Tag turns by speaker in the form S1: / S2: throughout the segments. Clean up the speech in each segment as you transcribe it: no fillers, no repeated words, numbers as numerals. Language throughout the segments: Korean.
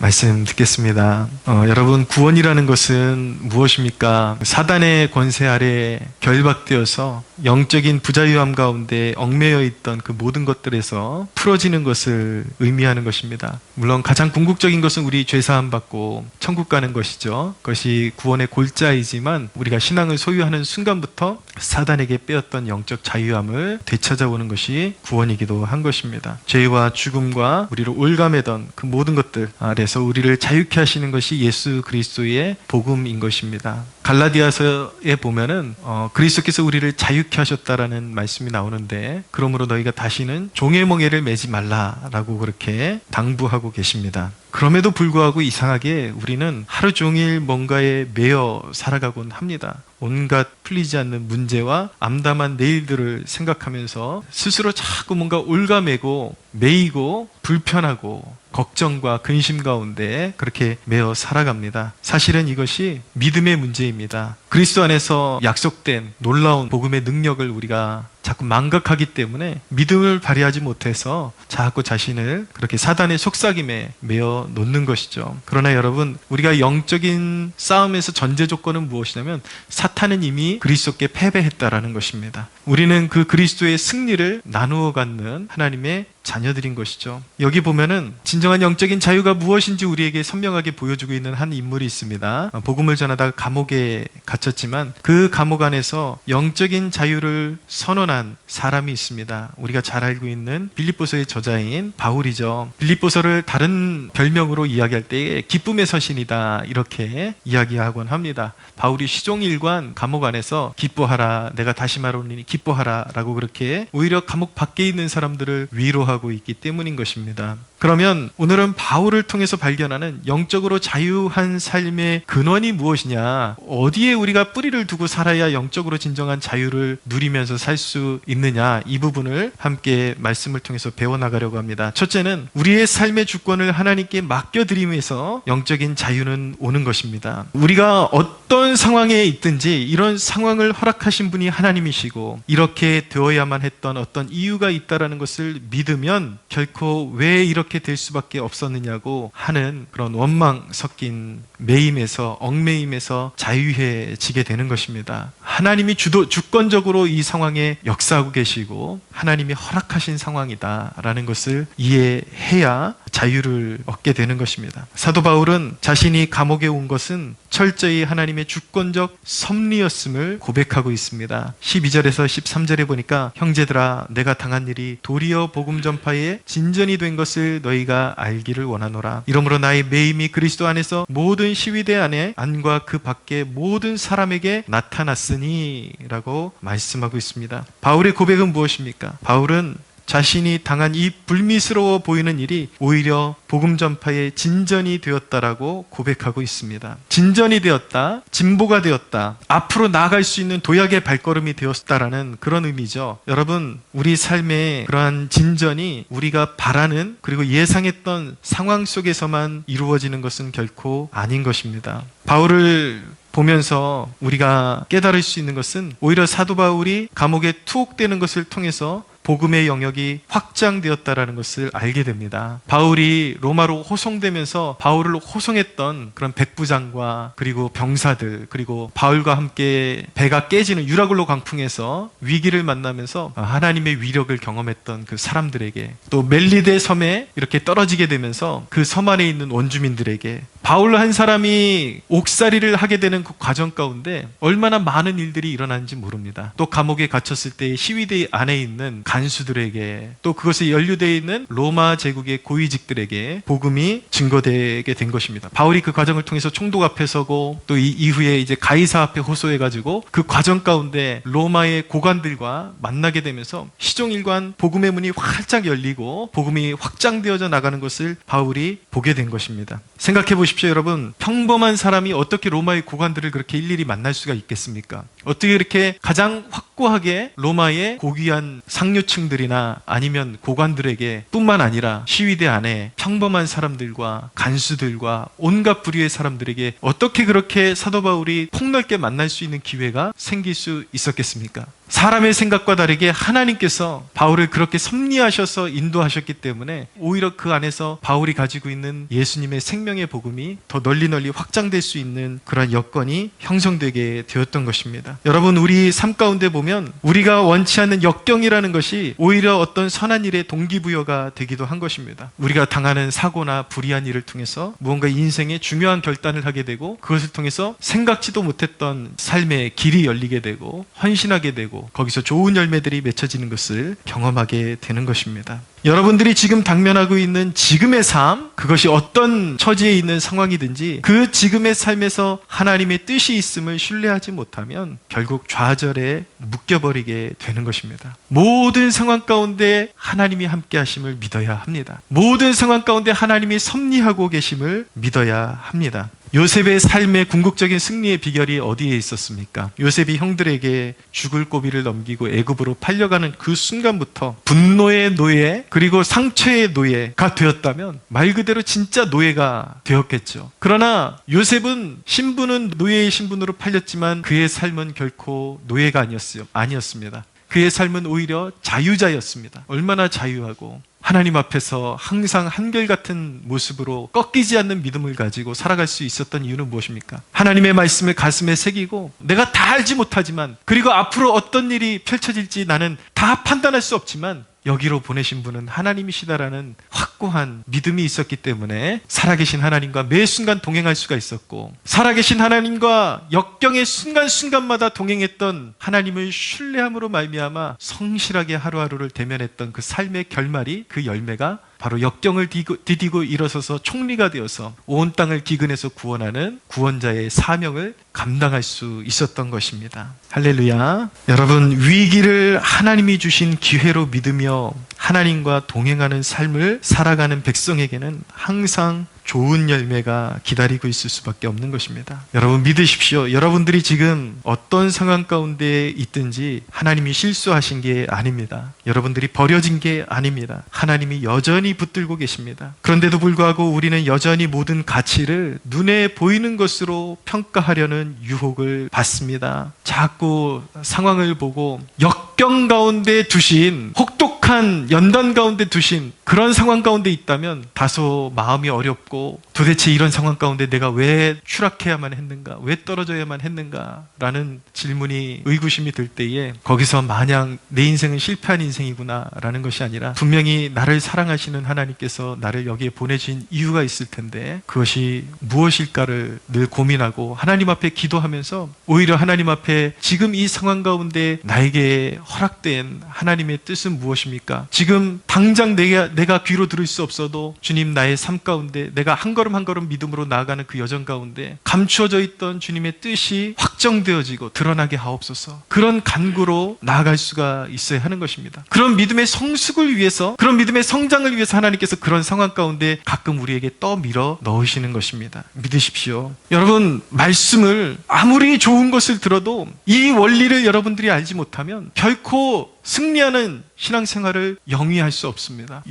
S1: 말씀 듣겠습니다. 여러분, 구원이라는 것은 무엇입니까? 사단의 권세 아래 결박되어서 영적인 부자유함 가운데 얽매여 있던 그 모든 것들에서 풀어지는 것을 의미하는 것입니다. 물론 가장 궁극적인 것은 우리 죄사함 받고 천국 가는 것이죠. 그것이 구원의 골자이지만 우리가 신앙을 소유하는 순간부터 사단에게 빼앗던 영적 자유함을 되찾아오는 것이 구원이기도 한 것입니다. 죄와 죽음과 우리를 올가매던 그 모든 것들 아래서 우리를 자유케 하시는 것이 예수 그리스도의 복음인 것입니다. 갈라디아서에 보면은 그리스도께서 우리를 자유케 하셨다라는 말씀이 나오는데, 그러므로 너희가 다시는 종의 멍에를 매지 말라라고 그렇게 당부하고 계십니다. 그럼에도 불구하고 이상하게 우리는 하루 종일 뭔가에 매여 살아가곤 합니다. 온갖 풀리지 않는 문제와 암담한 내일들을 생각하면서 스스로 자꾸 뭔가 올가매고 매이고 불편하고 걱정과 근심 가운데 그렇게 매어 살아갑니다. 사실은 이것이 믿음의 문제입니다. 그리스도 안에서 약속된 놀라운 복음의 능력을 우리가 자꾸 망각하기 때문에 믿음을 발휘하지 못해서 자꾸 자신을 그렇게 사단의 속삭임에 매어 놓는 것이죠. 그러나 여러분, 우리가 영적인 싸움에서 전제 조건은 무엇이냐면 사탄은 이미 그리스도께 패배했다라는 것입니다. 우리는 그 그리스도의 승리를 나누어 갖는 하나님의 자녀들인 것이죠. 여기 보면은 진정한 영적인 자유가 무엇인지 우리에게 선명하게 보여주고 있는 한 인물이 있습니다. 복음을 전하다가 감옥에 갇혔지만 그 감옥 안에서 영적인 자유를 선언한 사람이 있습니다. 우리가 잘 알고 있는 빌립보서의 저자인 바울이죠. 빌립보서를 다른 별명으로 이야기할 때에 기쁨의 서신이다 이렇게 이야기하곤 합니다. 바울이 시종일관 감옥 안에서 기뻐하라, 내가 다시 말하노니 기뻐하라 라고 그렇게 오히려 감옥 밖에 있는 사람들을 위로하고 있기 때문인 것입니다. 그러면 오늘은 바울을 통해서 발견하는 영적으로 자유한 삶의 근원이 무엇이냐, 어디에 우리가 뿌리를 두고 살아야 영적으로 진정한 자유를 누리면서 살 수 있느냐, 이 부분을 함께 말씀을 통해서 배워나가려고 합니다. 첫째는 우리의 삶의 주권을 하나님께 맡겨드림에서 영적인 자유는 오는 것입니다. 우리가 어떤 상황에 있든지 이런 상황을 허락하신 분이 하나님이시고 이렇게 되어야만 했던 어떤 이유가 있다는 것을 믿으면 결코 왜 이렇게 될 수밖에 없었느냐고 하는 그런 원망 섞인 매임에서, 얽매임에서 자유해지게 되는 것입니다. 하나님이 주권적으로 이 상황에 역사하고 계시고 하나님이 허락하신 상황이다라는 것을 이해해야 자유를 얻게 되는 것입니다. 사도 바울은 자신이 감옥에 온 것은 철저히 하나님의 주권적 섭리였음을 고백하고 있습니다. 12절에서 13절에 보니까, 형제들아, 내가 당한 일이 도리어 복음 전파에 진전이 된 것을 너희가 알기를 원하노라. 이러므로 나의 매임이 그리스도 안에서 모든 시위대 안에 안과 그 밖에 모든 사람에게 나타났으니 라고 말씀하고 있습니다. 바울의 고백은 무엇입니까? 바울은 자신이 당한 이 불미스러워 보이는 일이 오히려 복음 전파의 진전이 되었다라고 고백하고 있습니다. 진전이 되었다, 진보가 되었다, 앞으로 나아갈 수 있는 도약의 발걸음이 되었다라는 그런 의미죠. 여러분, 우리 삶의 그러한 진전이 우리가 바라는, 그리고 예상했던 상황 속에서만 이루어지는 것은 결코 아닌 것입니다. 바울을 보면서 우리가 깨달을 수 있는 것은 오히려 사도 바울이 감옥에 투옥되는 것을 통해서 복음의 영역이 확장되었다라는 것을 알게 됩니다. 바울이 로마로 호송되면서 바울을 호송했던 그런 백부장과 그리고 병사들, 그리고 바울과 함께 배가 깨지는 유라굴로 광풍에서 위기를 만나면서 하나님의 위력을 경험했던 그 사람들에게, 또 멜리데 섬에 이렇게 떨어지게 되면서 그 섬 안에 있는 원주민들에게, 바울 한 사람이 옥살이를 하게 되는 그 과정 가운데 얼마나 많은 일들이 일어나는지 모릅니다. 또 감옥에 갇혔을 때 시위대 안에 있는 간수들에게, 또 그것에 연루되어 있는 로마 제국의 고위직들에게 복음이 증거되게 된 것입니다. 바울이 그 과정을 통해서 총독 앞에 서고, 또 이 이후에 이제 가이사 앞에 호소해가지고 그 과정 가운데 로마의 고관들과 만나게 되면서 시종일관 복음의 문이 활짝 열리고 복음이 확장되어져 나가는 것을 바울이 보게 된 것입니다. 생각해 보십시오. 보십시오, 여러분. 평범한 사람이 어떻게 로마의 고관들을 그렇게 일일이 만날 수가 있겠습니까? 어떻게 이렇게 가장 확고하게 로마의 고귀한 상류층들이나 아니면 고관들에게 뿐만 아니라 시위대 안에 평범한 사람들과 간수들과 온갖 부류의 사람들에게 어떻게 그렇게 사도 바울이 폭넓게 만날 수 있는 기회가 생길 수 있었겠습니까? 사람의 생각과 다르게 하나님께서 바울을 그렇게 섭리하셔서 인도하셨기 때문에 오히려 그 안에서 바울이 가지고 있는 예수님의 생명의 복음이 더 널리 확장될 수 있는 그런 여건이 형성되게 되었던 것입니다. 여러분, 우리 삶 가운데 보면 우리가 원치 않는 역경이라는 것이 오히려 어떤 선한 일의 동기부여가 되기도 한 것입니다. 우리가 당하는 사고나 불의한 일을 통해서 무언가 인생의 중요한 결단을 하게 되고 그것을 통해서 생각지도 못했던 삶의 길이 열리게 되고 헌신하게 되고 거기서 좋은 열매들이 맺혀지는 것을 경험하게 되는 것입니다. 여러분들이 지금 당면하고 있는 지금의 삶, 그것이 어떤 처지에 있는 상황이든지 그 지금의 삶에서 하나님의 뜻이 있음을 신뢰하지 못하면 결국 좌절에 묶여버리게 되는 것입니다. 모든 상황 가운데 하나님이 함께 하심을 믿어야 합니다. 모든 상황 가운데 하나님이 섭리하고 계심을 믿어야 합니다. 요셉의 삶의 궁극적인 승리의 비결이 어디에 있었습니까? 요셉이 형들에게 죽을 고비를 넘기고 애굽으로 팔려가는 그 순간부터 분노의 노예 그리고 상처의 노예가 되었다면 말 그대로 진짜 노예가 되었겠죠. 그러나 요셉은 신분은 노예의 신분으로 팔렸지만 그의 삶은 결코 노예가 아니었습니다. 그의 삶은 오히려 자유자였습니다. 얼마나 자유하고 하나님 앞에서 항상 한결같은 모습으로 꺾이지 않는 믿음을 가지고 살아갈 수 있었던 이유는 무엇입니까? 하나님의 말씀을 가슴에 새기고 내가 다 알지 못하지만 그리고 앞으로 어떤 일이 펼쳐질지 나는 다 판단할 수 없지만 여기로 보내신 분은 하나님이시다라는 확고한 믿음이 있었기 때문에 살아계신 하나님과 매 순간 동행할 수가 있었고 살아계신 하나님과 역경의 순간순간마다 동행했던 하나님을 신뢰함으로 말미암아 성실하게 하루하루를 대면했던 그 삶의 결말이 그 열매가 바로 역경을 디디고 일어서서 총리가 되어서 온 땅을 기근에서 구원하는 구원자의 사명을 감당할 수 있었던 것입니다. 할렐루야. 여러분, 위기를 하나님이 주신 기회로 믿으며 하나님과 동행하는 삶을 살아가는 백성에게는 항상 좋은 열매가 기다리고 있을 수밖에 없는 것입니다. 여러분 믿으십시오. 여러분들이 지금 어떤 상황 가운데 있든지 하나님이 실수하신 게 아닙니다. 여러분들이 버려진 게 아닙니다. 하나님이 여전히 붙들고 계십니다. 그런데도 불구하고 우리는 여전히 모든 가치를 눈에 보이는 것으로 평가하려는 유혹을 받습니다. 자꾸 상황을 보고 역경 가운데 두신 혹독한 연단 가운데 두신 그런 상황 가운데 있다면 다소 마음이 어렵고 도대체 이런 상황 가운데 내가 왜 추락해야만 했는가? 왜 떨어져야만 했는가? 라는 질문이 의구심이 들 때에 거기서 마냥 내 인생은 실패한 인생이구나 라는 것이 아니라 분명히 나를 사랑하시는 하나님께서 나를 여기에 보내신 이유가 있을 텐데 그것이 무엇일까를 늘 고민하고 하나님 앞에 기도하면서 오히려 하나님 앞에 지금 이 상황 가운데 나에게 허락된 하나님의 뜻은 무엇입니까? 지금 당장 내가 귀로 들을 수 없어도 주님 나의 삶 가운데 내가 한 걸음 한 걸음 믿음으로 나아가는 그 여정 가운데 감추어져 있던 주님의 뜻이 확정되어지고 드러나게 하옵소서. 그런 간구로 나아갈 수가 있어야 하는 것입니다. 그런 믿음의 성숙을 위해서 그런 믿음의 성장을 위해서 하나님께서 그런 상황 가운데 가끔 우리에게 떠밀어 넣으시는 것입니다. 믿으십시오. 여러분 말씀을 아무리 좋은 것을 들어도 이 원리를 여러분들이 알지 못하면 결코 승리하는 신앙생활을 영위할 수 없습니다.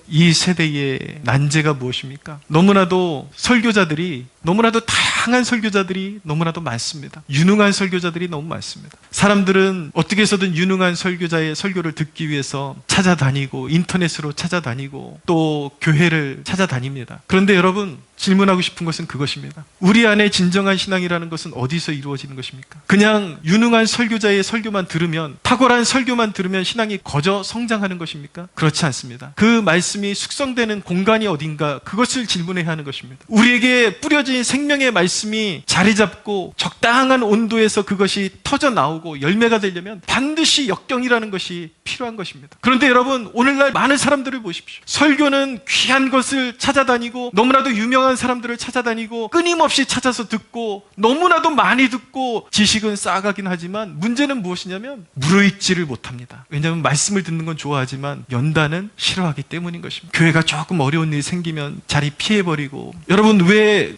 S1: 이 세대의 난제가 무엇입니까? 너무나도 다양한 설교자들이 너무나도 많습니다. 유능한 설교자들이 너무 많습니다. 사람들은 어떻게 해서든 유능한 설교자의 설교를 듣기 위해서 찾아다니고 인터넷으로 찾아다니고 또 교회를 찾아다닙니다. 그런데 여러분 질문하고 싶은 것은 그것입니다. 우리 안에 진정한 신앙이라는 것은 어디서 이루어지는 것입니까? 그냥 유능한 설교자의 설교만 들으면 탁월한 설교만 들으면 신앙이 거저 성장하는 것입니까? 그렇지 않습니다. 그 말씀이 숙성되는 공간이 어딘가 그것을 질문해야 하는 것입니다. 우리에게 뿌려진 생명의 말씀이 자리 잡고 적당한 온도에서 그것이 터져 나오고 열매가 되려면 반드시 역경이라는 것이 필요한 것입니다. 그런데 여러분, 오늘날 많은 사람들을 보십시오. 설교는 귀한 것을 찾아다니고 너무나도 유명한 사람들을 찾아다니고 끊임없이 찾아서 듣고 너무나도 많이 듣고 지식은 쌓아가긴 하지만 문제는 무엇이냐면 무르익지를 못합니다. 왜냐하면 말씀을 듣는 건 좋아하지만 연단은 싫어하기 때문인 것입니다. 교회가 조금 어려운 일이 생기면 자리 피해버리고. 여러분, 왜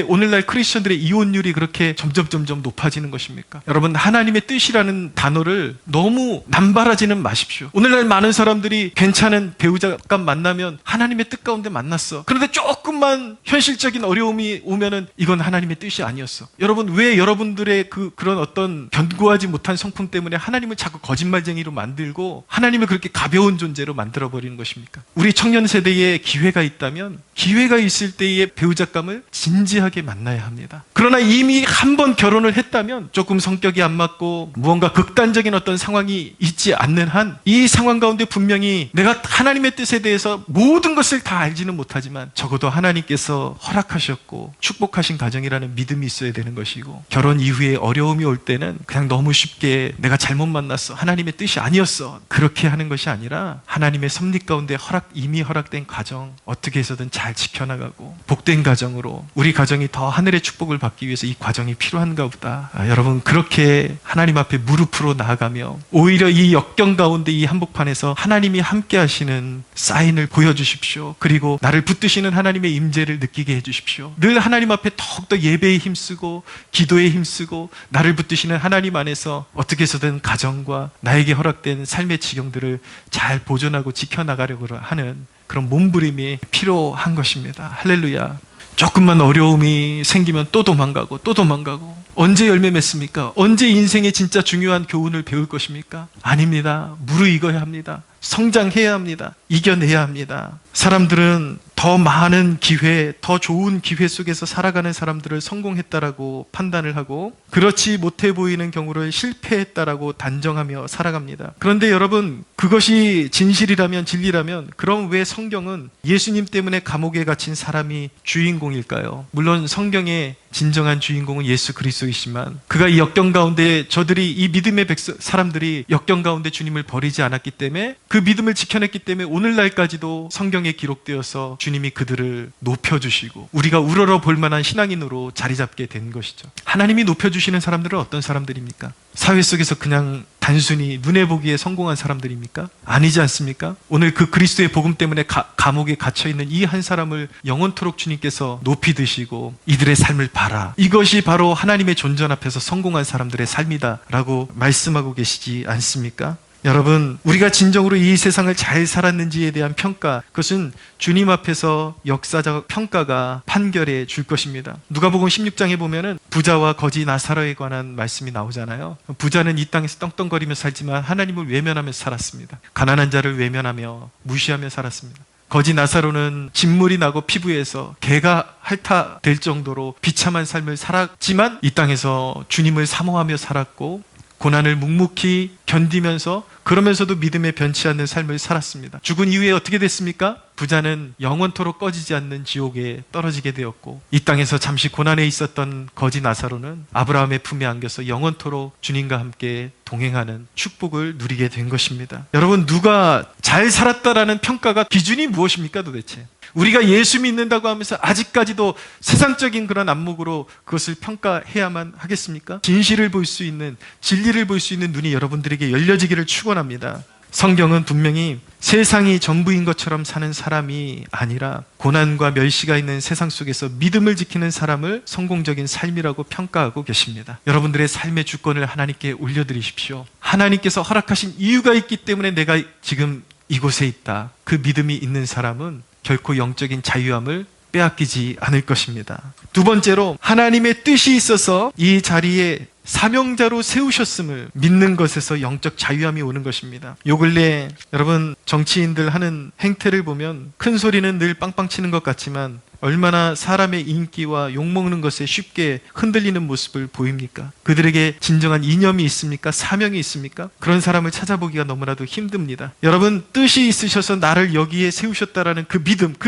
S1: 오늘날 크리스천들의 이혼율이 그렇게 점점 높아지는 것입니까? 여러분, 하나님의 뜻이라는 단어를 너무 남발하지는 마십시오. 오늘날 많은 사람들이 괜찮은 배우자가 만나면 하나님의 뜻 가운데 만났어. 그런데 조금만 현실적인 어려움이 오면은 이건 하나님의 뜻이 아니었어. 여러분, 왜 여러분들의 그런 어떤 견고하지 못한 성품 때문에 하나님을 자꾸 거짓말쟁이로 만들고 하나님을 그렇게 가벼운 존재로 만들어버리는 것입니까? 우리 청년 세대에 기회가 있다면 기회가 있을 때의 배우자감을 진지하게 만나야 합니다. 그러나 이미 한 번 결혼을 했다면 조금 성격이 안 맞고 무언가 극단적인 어떤 상황이 있지 않는 한 이 상황 가운데 분명히 내가 하나님의 뜻에 대해서 모든 것을 다 알지는 못하지만 적어도 하나님께서 허락하셨고 축복하신 가정이라는 믿음이 있어야 되는 것이고, 결혼 이후에 어려움이 올 때는 그냥 너무 쉽게 내가 잘못 만났어, 하나님의 뜻이 아니었어, 그렇게 하는 것이 아니라 하나님의 섭리 가운데 이미 허락된 가정 어떻게 해서든 잘 지켜나가고 복된 가정으로 우리 가정이 더 하늘의 축복을 받기 위해서 이 과정이 필요한가 보다. 여러분, 그렇게 하나님 앞에 무릎으로 나아가며 오히려 이 역경 가운데 이 한복판에서 하나님이 함께 하시는 사인을 보여주십시오. 그리고 나를 붙드시는 하나님의 임재를 느끼게 해주십시오. 늘 하나님 앞에 더욱더 예배에 힘쓰고 기도에 힘쓰고 나를 붙드시는 하나님 안에서 어떻게 해서든 가정과 나에게 허락된 삶의 지경들을 잘 보존하고 지켜나가려고 하는 그런 몸부림이 필요한 것입니다. 할렐루야. 조금만 어려움이 생기면 또 도망가고 언제 열매 맺습니까? 언제 인생의 진짜 중요한 교훈을 배울 것입니까? 아닙니다. 무르익어야 합니다. 성장해야 합니다. 이겨내야 합니다. 사람들은 더 많은 기회, 더 좋은 기회 속에서 살아가는 사람들을 성공했다라고 판단을 하고 그렇지 못해 보이는 경우를 실패했다라고 단정하며 살아갑니다. 그런데 여러분, 그것이 진실이라면, 진리라면 그럼 왜 성경은 예수님 때문에 감옥에 갇힌 사람이 주인공일까요? 물론 성경의 진정한 주인공은 예수 그리스도이지만 그가 이 역경 가운데 이 믿음의 사람들이 역경 가운데 주님을 버리지 않았기 때문에 그 믿음을 지켜냈기 때문에 오늘날까지도 성경에 기록되어서 주님이 그들을 높여주시고 우리가 우러러 볼 만한 신앙인으로 자리 잡게 된 것이죠. 하나님이 높여주시는 사람들은 어떤 사람들입니까? 사회 속에서 그냥 단순히 눈에 보기에 성공한 사람들입니까? 아니지 않습니까? 오늘 그 그리스도의 복음 때문에 감옥에 갇혀있는 이 한 사람을 영원토록 주님께서 높이 드시고 이들의 삶을 봐라, 이것이 바로 하나님의 존전 앞에서 성공한 사람들의 삶이다 라고 말씀하고 계시지 않습니까? 여러분, 우리가 진정으로 이 세상을 잘 살았는지에 대한 평가, 그것은 주님 앞에서 역사적 평가가 판결해 줄 것입니다. 누가복음 16장에 보면은 부자와 거지 나사로에 관한 말씀이 나오잖아요. 부자는 이 땅에서 떵떵거리며 살지만 하나님을 외면하며 살았습니다. 가난한 자를 외면하며 무시하며 살았습니다. 거지 나사로는 진물이 나고 피부에서 개가 핥아될 정도로 비참한 삶을 살았지만 이 땅에서 주님을 사모하며 살았고 고난을 묵묵히 견디면서 그러면서도 믿음에 변치 않는 삶을 살았습니다. 죽은 이후에 어떻게 됐습니까? 부자는 영원토록 꺼지지 않는 지옥에 떨어지게 되었고 이 땅에서 잠시 고난에 있었던 거지 나사로는 아브라함의 품에 안겨서 영원토록 주님과 함께 동행하는 축복을 누리게 된 것입니다. 여러분, 누가 잘 살았다라는 평가가 기준이 무엇입니까 도대체? 우리가 예수 믿는다고 하면서 아직까지도 세상적인 그런 안목으로 그것을 평가해야만 하겠습니까? 진실을 볼 수 있는, 진리를 볼 수 있는 눈이 여러분들에게 열려지기를 축원합니다. 성경은 분명히 세상이 전부인 것처럼 사는 사람이 아니라 고난과 멸시가 있는 세상 속에서 믿음을 지키는 사람을 성공적인 삶이라고 평가하고 계십니다. 여러분들의 삶의 주권을 하나님께 올려드리십시오. 하나님께서 허락하신 이유가 있기 때문에 내가 지금 이곳에 있다. 그 믿음이 있는 사람은 결코 영적인 자유함을 빼앗기지 않을 것입니다. 두 번째로, 하나님의 뜻이 있어서 이 자리에 사명자로 세우셨음을 믿는 것에서 영적 자유함이 오는 것입니다. 요 근래 여러분, 정치인들 하는 행태를 보면 큰 소리는 늘 빵빵 치는 것 같지만 얼마나 사람의 인기와 욕먹는 것에 쉽게 흔들리는 모습을 보입니까? 그들에게 진정한 이념이 있습니까? 사명이 있습니까? 그런 사람을 찾아보기가 너무나도 힘듭니다. 여러분, 뜻이 있으셔서 나를 여기에 세우셨다라는 그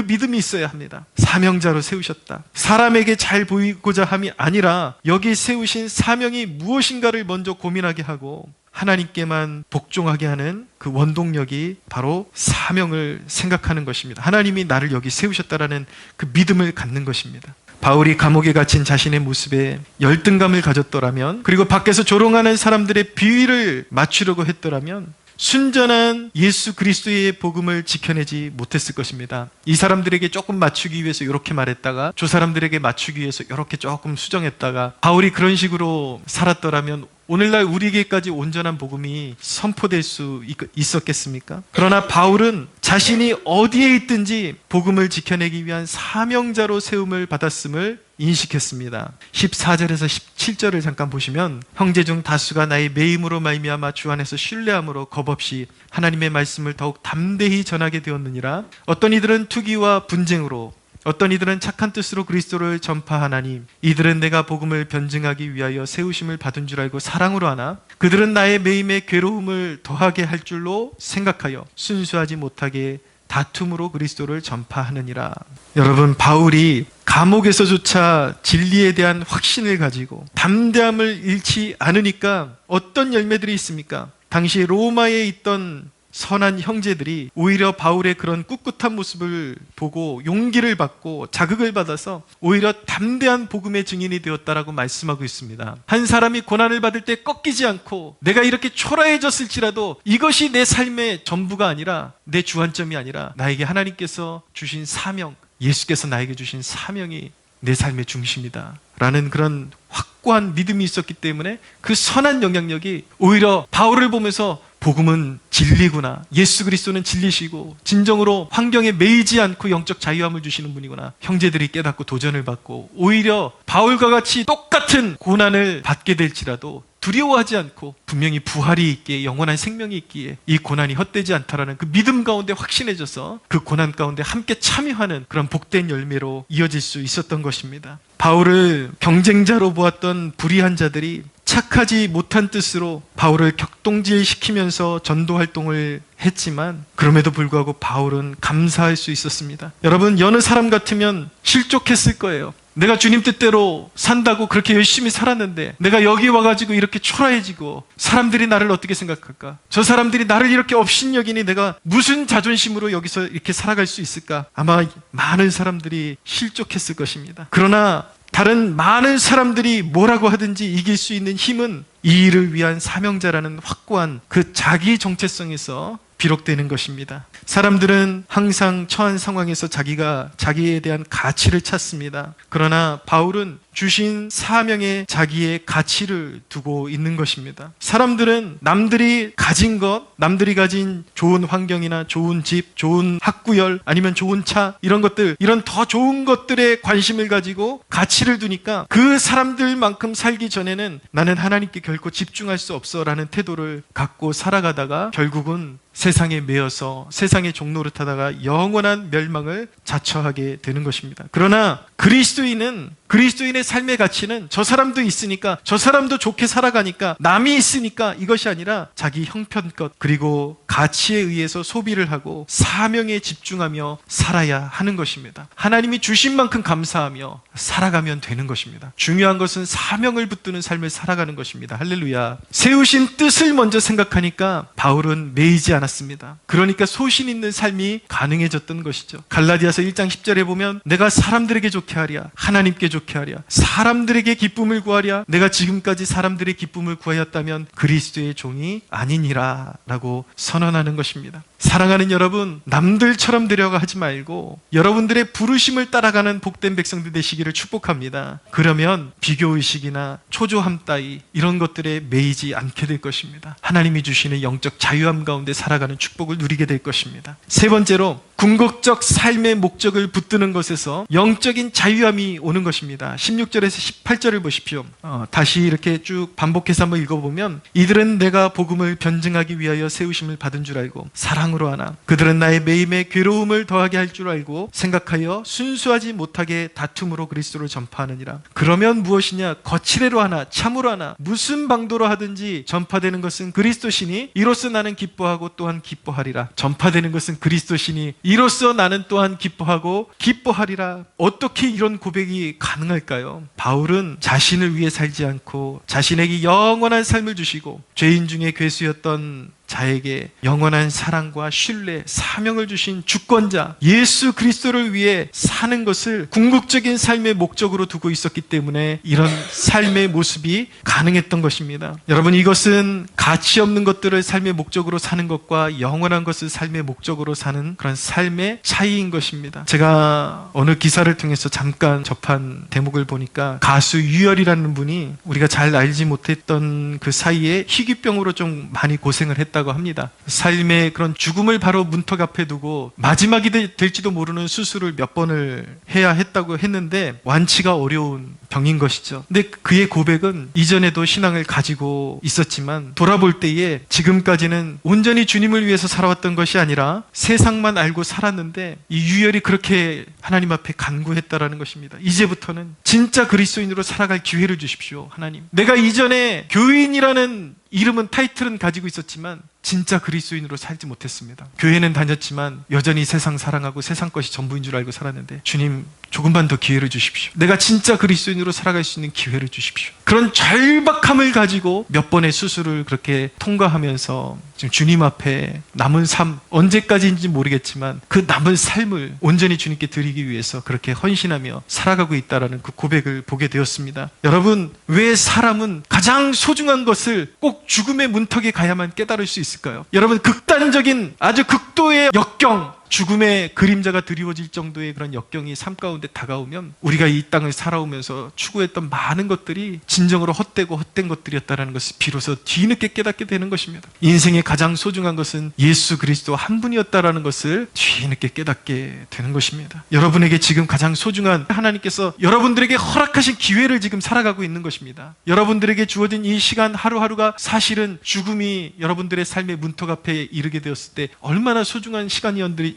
S1: 믿음이 있어야 합니다. 사명자로 세우셨다. 사람에게 잘 보이고자 함이 아니라 여기 세우신 사명이 무엇인가를 먼저 고민하게 하고 하나님께만 복종하게 하는 그 원동력이 바로 사명을 생각하는 것입니다. 하나님이 나를 여기 세우셨다라는 그 믿음을 갖는 것입니다. 바울이 감옥에 갇힌 자신의 모습에 열등감을 가졌더라면, 그리고 밖에서 조롱하는 사람들의 비위를 맞추려고 했더라면 순전한 예수 그리스도의 복음을 지켜내지 못했을 것입니다. 이 사람들에게 조금 맞추기 위해서 이렇게 말했다가 저 사람들에게 맞추기 위해서 이렇게 조금 수정했다가, 바울이 그런 식으로 살았더라면 오늘날 우리에게까지 온전한 복음이 선포될 수 있었겠습니까? 그러나 바울은 자신이 어디에 있든지 복음을 지켜내기 위한 사명자로 세움을 받았음을 인식했습니다. 14절에서 17절을 잠깐 보시면, 형제 중 다수가 나의 매임으로 말미암아 주 안에서 신뢰함으로 겁없이 하나님의 말씀을 더욱 담대히 전하게 되었느니라. 어떤 이들은 투기와 분쟁으로, 어떤 이들은 착한 뜻으로 그리스도를 전파하나니 이들은 내가 복음을 변증하기 위하여 세우심을 받은 줄 알고 사랑으로 하나 그들은 나의 매임에 괴로움을 더하게 할 줄로 생각하여 순수하지 못하게 다툼으로 그리스도를 전파하느니라. 여러분, 바울이 감옥에서조차 진리에 대한 확신을 가지고 담대함을 잃지 않으니까 어떤 열매들이 있습니까? 당시 로마에 있던 선한 형제들이 오히려 바울의 그런 꿋꿋한 모습을 보고 용기를 받고 자극을 받아서 오히려 담대한 복음의 증인이 되었다라고 말씀하고 있습니다. 한 사람이 고난을 받을 때 꺾이지 않고 내가 이렇게 초라해졌을지라도 이것이 내 삶의 전부가 아니라, 내 주안점이 아니라 나에게 하나님께서 주신 사명, 예수께서 나에게 주신 사명이 내 삶의 중심이다 라는 그런 확고한 믿음이 있었기 때문에 그 선한 영향력이 오히려 바울을 보면서 복음은 진리구나, 예수 그리스도는 진리시고 진정으로 환경에 매이지 않고 영적 자유함을 주시는 분이구나, 형제들이 깨닫고 도전을 받고 오히려 바울과 같이 똑같은 고난을 받게 될지라도 두려워하지 않고 분명히 부활이 있기에, 영원한 생명이 있기에 이 고난이 헛되지 않다라는 그 믿음 가운데 확신해져서 그 고난 가운데 함께 참여하는 그런 복된 열매로 이어질 수 있었던 것입니다. 바울을 경쟁자로 보았던 불의한 자들이 착하지 못한 뜻으로 바울을 격동질시키면서 전도 활동을 했지만 그럼에도 불구하고 바울은 감사할 수 있었습니다. 여러분, 여느 사람 같으면 실족했을 거예요. 내가 주님 뜻대로 산다고 그렇게 열심히 살았는데 내가 여기 와가지고 이렇게 초라해지고 사람들이 나를 어떻게 생각할까? 저 사람들이 나를 이렇게 업신여기니 내가 무슨 자존심으로 여기서 이렇게 살아갈 수 있을까? 아마 많은 사람들이 실족했을 것입니다. 그러나 다른 많은 사람들이 뭐라고 하든지 이길 수 있는 힘은 이 일을 위한 사명자라는 확고한 그 자기 정체성에서 비롯되는 것입니다. 사람들은 항상 처한 상황에서 자기에 대한 가치를 찾습니다. 그러나 바울은 주신 사명에 자기의 가치를 두고 있는 것입니다. 사람들은 남들이 가진 것, 남들이 가진 좋은 환경이나 좋은 집, 좋은 학구열, 아니면 좋은 차, 이런 것들, 이런 더 좋은 것들에 관심을 가지고 가치를 두니까 그 사람들만큼 살기 전에는 나는 하나님께 결코 집중할 수 없어 라는 태도를 갖고 살아가다가 결국은 세상에 매여서 세상의 종로를 타다가 영원한 멸망을 자처하게 되는 것입니다. 그러나 그리스도인의 삶의 가치는 저 사람도 있으니까, 저 사람도 좋게 살아가니까, 남이 있으니까 이것이 아니라 자기 형편껏 그리고 가치에 의해서 소비를 하고 사명에 집중하며 살아야 하는 것입니다. 하나님이 주신 만큼 감사하며 살아가면 되는 것입니다. 중요한 것은 사명을 붙드는 삶을 살아가는 것입니다. 할렐루야. 세우신 뜻을 먼저 생각하니까 바울은 매이지 않았습니다. 그러니까 소신 있는 삶이 가능해졌던 것이죠. 갈라디아서 1장 10절에 보면 내가 사람들에게 좋게 하랴, 하나님께 좋게 하랴, 사람들에게 기쁨을 구하랴, 내가 지금까지 사람들의 기쁨을 구하였다면 그리스도의 종이 아니니라 라고 선언하는 것입니다. 사랑하는 여러분, 남들처럼 되려고 하지 말고 여러분들의 부르심을 따라가는 복된 백성들 되시기를 축복합니다. 그러면 비교의식이나 초조함 따위 이런 것들에 매이지 않게 될 것입니다. 하나님이 주시는 영적 자유함 가운데 살아가는 축복을 누리게 될 것입니다. 세 번째로, 궁극적 삶의 목적을 붙드는 것에서 영적인 자유함이 오는 것입니다. 16절에서 18절을 보십시오. 다시 이렇게 쭉 반복해서 한번 읽어보면, 이들은 내가 복음을 변증하기 위하여 세우심을 받은 줄 알고 사랑 사랑으로 하나. 그들은 나의 매임에 괴로움을 더하게 할 줄 알고 생각하여 순수하지 못하게 다툼으로 그리스도를 전파하느니라. 그러면 무엇이냐? 거칠애로 하나 참으로 하나 무슨 방도로 하든지 전파되는 것은 그리스도시니 이로써 나는 기뻐하고 또한 기뻐하리라. 전파되는 것은 그리스도시니 이로써 나는 또한 기뻐하고 기뻐하리라. 어떻게 이런 고백이 가능할까요? 바울은 자신을 위해 살지 않고 자신에게 영원한 삶을 주시고 죄인 중에 괴수였던 자에게 영원한 사랑과 신뢰, 사명을 주신 주권자 예수 그리스도를 위해 사는 것을 궁극적인 삶의 목적으로 두고 있었기 때문에 이런 삶의 모습이 가능했던 것입니다. 여러분, 이것은 가치 없는 것들을 삶의 목적으로 사는 것과 영원한 것을 삶의 목적으로 사는 그런 삶의 차이인 것입니다. 제가 어느 기사를 통해서 잠깐 접한 대목을 보니까 가수 유열이라는 분이 우리가 잘 알지 못했던 그 사이에 희귀병으로 좀 많이 고생을 했다고 합니다. 삶의 그런 죽음을 바로 문턱 앞에 두고 마지막이 될지도 모르는 수술을 몇 번을 해야 했다고 했는데 완치가 어려운 병인 것이죠. 근데 그의 고백은 이전에도 신앙을 가지고 있었지만 돌아볼 때에 지금까지는 온전히 주님을 위해서 살아왔던 것이 아니라 세상만 알고 살았는데 이 유열이 그렇게 하나님 앞에 간구했다라는 것입니다. 이제부터는 진짜 그리스도인으로 살아갈 기회를 주십시오, 하나님. 내가 이전에 교인이라는 이름은 타이틀은 가지고 있었지만 진짜 그리스도인으로 살지 못했습니다. 교회는 다녔지만 여전히 세상 사랑하고 세상 것이 전부인 줄 알고 살았는데 주님, 조금만 더 기회를 주십시오. 내가 진짜 그리스도인으로 살아갈 수 있는 기회를 주십시오. 그런 절박함을 가지고 몇 번의 수술을 그렇게 통과하면서 지금 주님 앞에 남은 삶, 언제까지인지 모르겠지만 그 남은 삶을 온전히 주님께 드리기 위해서 그렇게 헌신하며 살아가고 있다는 그 고백을 보게 되었습니다. 여러분, 왜 사람은 가장 소중한 것을 꼭 죽음의 문턱에 가야만 깨달을 수 있을까요? 여러분, 극단적인 아주 극도의 역경, 죽음의 그림자가 드리워질 정도의 그런 역경이 삶 가운데 다가오면 우리가 이 땅을 살아오면서 추구했던 많은 것들이 진정으로 헛되고 헛된 것들이었다는 것을 비로소 뒤늦게 깨닫게 되는 것입니다. 인생의 가장 소중한 것은 예수 그리스도 한 분이었다는 것을 뒤늦게 깨닫게 되는 것입니다. 여러분에게 지금 가장 소중한 하나님께서 여러분들에게 허락하신 기회를 지금 살아가고 있는 것입니다. 여러분들에게 주어진 이 시간 하루하루가 사실은 죽음이 여러분들의 삶의 문턱 앞에 이르게 되었을 때 얼마나 소중한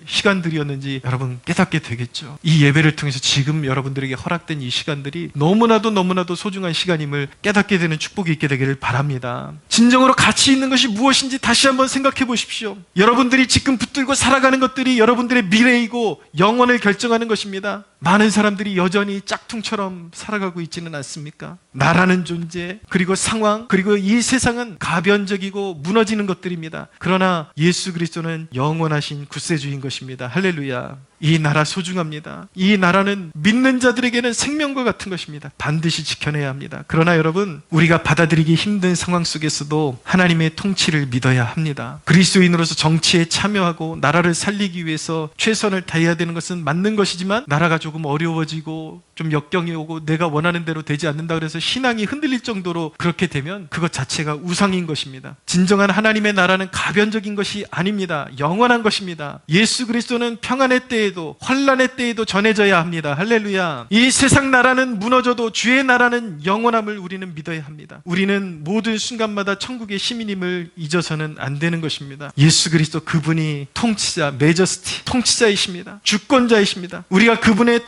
S1: 시간들이었는지 여러분 깨닫게 되겠죠. 이 예배를 통해서 지금 여러분들에게 허락된 이 시간들이 너무나도 소중한 시간임을 깨닫게 되는 축복이 있게 되기를 바랍니다. 진정으로 가치 있는 것이 무엇인지 다시 한번 생각해 보십시오. 여러분들이 지금 붙들고 살아가는 것들이 여러분들의 미래이고 영원을 결정하는 것입니다. 많은 사람들이 여전히 짝퉁처럼 살아가고 있지는 않습니까? 나라는 존재, 그리고 상황, 그리고 이 세상은 가변적이고 무너지는 것들입니다. 그러나 예수 그리스도는 영원하신 구세주인 것입니다. 할렐루야. 이 나라 소중합니다. 이 나라는 믿는 자들에게는 생명과 같은 것입니다. 반드시 지켜내야 합니다. 그러나 여러분, 우리가 받아들이기 힘든 상황 속에서도 하나님의 통치를 믿어야 합니다. 그리스도인으로서 정치에 참여하고 나라를 살리기 위해서 최선을 다해야 되는 것은 맞는 것이지만 나라가 조금 어려워지고 좀 역경이 오고 내가 원하는 대로 되지 않는다 그래서 신앙이 흔들릴 정도로 그렇게 되면 그것 자체가 우상인 것입니다. 진정한 하나님의 나라는 가변적인 것이 아닙니다. 영원한 것입니다. 예수 그리스도는 평안의 때에도 환난의 때에도 전해져야 합니다. 할렐루야. 이 세상 나라는 무너져도 주의 나라는 영원함을 우리는 믿어야 합니다. 우리는 모든 순간마다 천국의 시민임을 잊어서는 안 되는 것입니다. 예수 그리스도 그분이 통치자, 메저스티, 통치자이십니다. 주권자이십니다. 우리가 그분의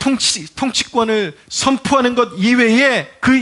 S1: 통치권을 선포하는 것 이외에 그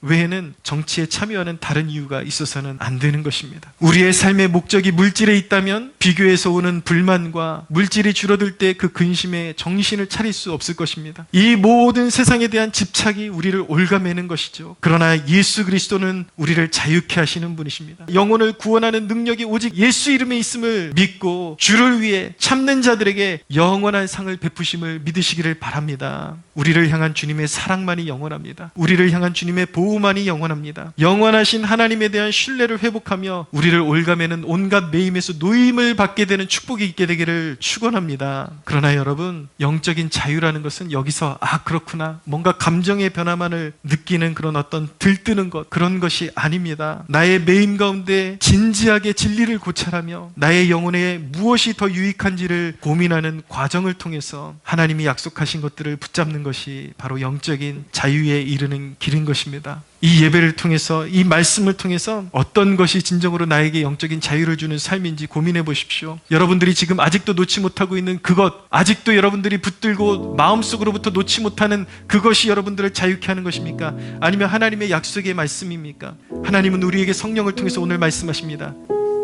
S1: 외에는 정치에 참여하는 다른 이유가 있어서는 안 되는 것입니다. 우리의 삶의 목적이 물질에 있다면 비교에서 오는 불만과 물질이 줄어들 때 그 근심에 정신을 차릴 수 없을 것입니다. 이 모든 세상에 대한 집착이 우리를 올가매는 것이죠. 그러나 예수 그리스도는 우리를 자유케 하시는 분이십니다. 영혼을 구원하는 능력이 오직 예수 이름에 있음을 믿고 주를 위해 참는 자들에게 영원한 상을 베푸심을 믿으시기를 바랍니다. 우리를 향한 주님의 사랑만이 영원합니다. 우리를 향한 주님의 보호만이 영원합니다. 영원하신 하나님에 대한 신뢰를 회복하며 우리를 올가매는 온갖 매임에서 노임을 받게 되는 축복이 있게 되기를 축원합니다. 그러나 여러분, 영적인 자유라는 것은 여기서 그렇구나, 뭔가 감정의 변화만을 느끼는 그런 어떤 들뜨는 것, 그런 것이 아닙니다. 나의 매임 가운데 진지하게 진리를 고찰하며 나의 영혼에 무엇이 더 유익한지를 고민하는 과정을 통해서 하나님이 약속하신 것들을 붙잡는 것이 바로 영적인 자유에 이르는 길인 것입니다. 이 예배를 통해서, 이 말씀을 통해서 어떤 것이 진정으로 나에게 영적인 자유를 주는 삶인지 고민해 보십시오. 여러분들이 지금 아직도 놓지 못하고 있는 그것, 아직도 여러분들이 붙들고 마음속으로부터 놓지 못하는 그것이 여러분들을 자유케 하는 것입니까? 아니면 하나님의 약속의 말씀입니까? 하나님은 우리에게 성령을 통해서 오늘 말씀하십니다.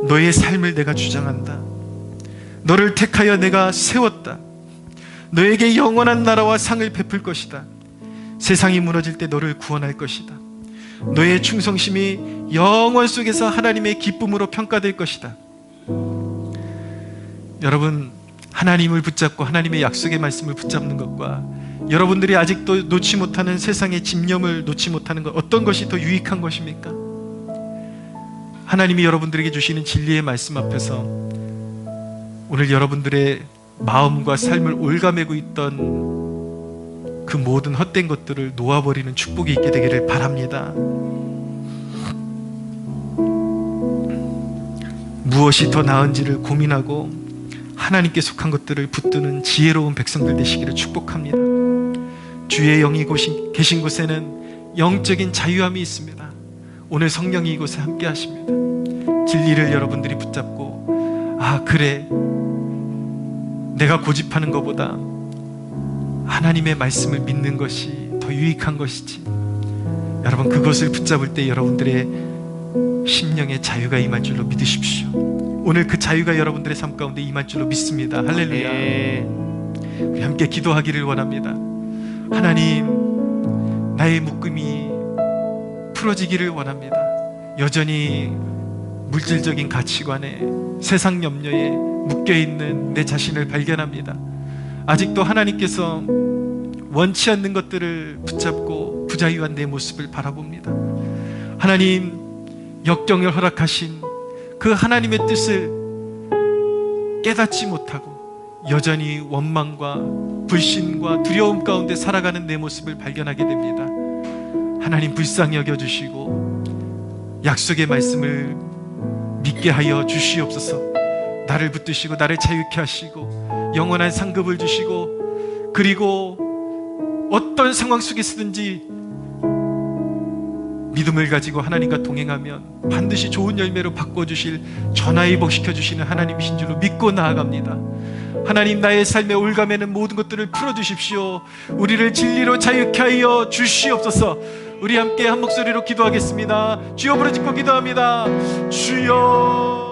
S1: 너의 삶을 내가 주장한다. 너를 택하여 내가 세웠다. 너에게 영원한 나라와 상을 베풀 것이다. 세상이 무너질 때 너를 구원할 것이다. 너의 충성심이 영원 속에서 하나님의 기쁨으로 평가될 것이다. 여러분, 하나님을 붙잡고 하나님의 약속의 말씀을 붙잡는 것과 여러분들이 아직도 놓지 못하는 세상의 집념을 놓지 못하는 것, 어떤 것이 더 유익한 것입니까? 하나님이 여러분들에게 주시는 진리의 말씀 앞에서 오늘 여러분들의 마음과 삶을 올가매고 있던 그 모든 헛된 것들을 놓아버리는 축복이 있게 되기를 바랍니다. 무엇이 더 나은지를 고민하고 하나님께 속한 것들을 붙드는 지혜로운 백성들 되시기를 축복합니다. 주의 영이 계신 곳에는 영적인 자유함이 있습니다. 오늘 성령이 이곳에 함께 하십니다. 진리를 여러분들이 붙잡고, 아 그래, 내가 고집하는 것보다 하나님의 말씀을 믿는 것이 더 유익한 것이지, 여러분 그것을 붙잡을 때 여러분들의 심령의 자유가 임할 줄로 믿으십시오. 오늘 그 자유가 여러분들의 삶 가운데 임할 줄로 믿습니다. 할렐루야. 우리 함께 기도하기를 원합니다. 하나님, 나의 묶음이 풀어지기를 원합니다. 여전히 물질적인 가치관에, 세상 염려에 묶여있는 내 자신을 발견합니다. 아직도 하나님께서 원치 않는 것들을 붙잡고 부자유한 내 모습을 바라봅니다. 하나님, 역경을 허락하신 그 하나님의 뜻을 깨닫지 못하고 여전히 원망과 불신과 두려움 가운데 살아가는 내 모습을 발견하게 됩니다. 하나님, 불쌍히 여겨주시고 약속의 말씀을 믿게 하여 주시옵소서. 나를 붙드시고 나를 자유케 하시고 영원한 상급을 주시고, 그리고 어떤 상황 속에서든지 믿음을 가지고 하나님과 동행하면 반드시 좋은 열매로 바꿔주실, 전화위복시켜 주시는 하나님이신 줄로 믿고 나아갑니다. 하나님, 나의 삶에 올가매는 모든 것들을 풀어주십시오. 우리를 진리로 자유케 하여 주시옵소서. 우리 함께 한 목소리로 기도하겠습니다. 주여 부르짖고 기도합니다. 주여.